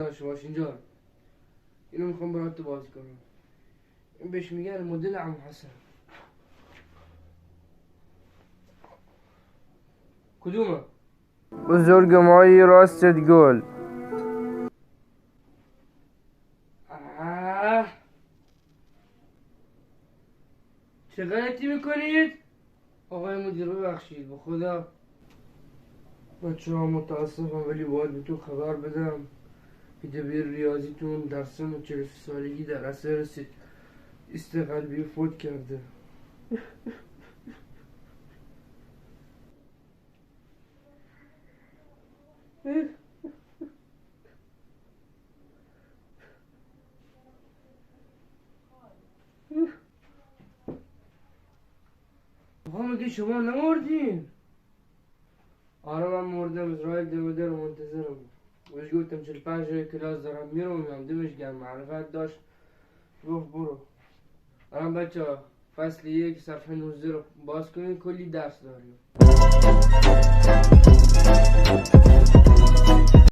داشته باش اینجا. اینو میخوام برات تو باز کنم. این بهش میگن مدل عمو حسن. کدومه؟ بزرگ مایی راستت گل. چه غلطی میکنید؟ آقای مدیر ببخشید به خدا. بچه ها متاسفم ولی باید به تو خبر بدم که دبیر ریاضیتون در سن 43 سالگی در اثر رسید ایست قلبی فوت کرده. آقا میگه شما نمردین؟ آره من مردم. اسرائیل دوده رو منتظرم. بهش گفتم 45 کلاس دارم میرم دمش گرم معرفت داشت گفت برو. الان بچه ها فصل 1 صفحه 19 رو باز کنید کلی درس داریم.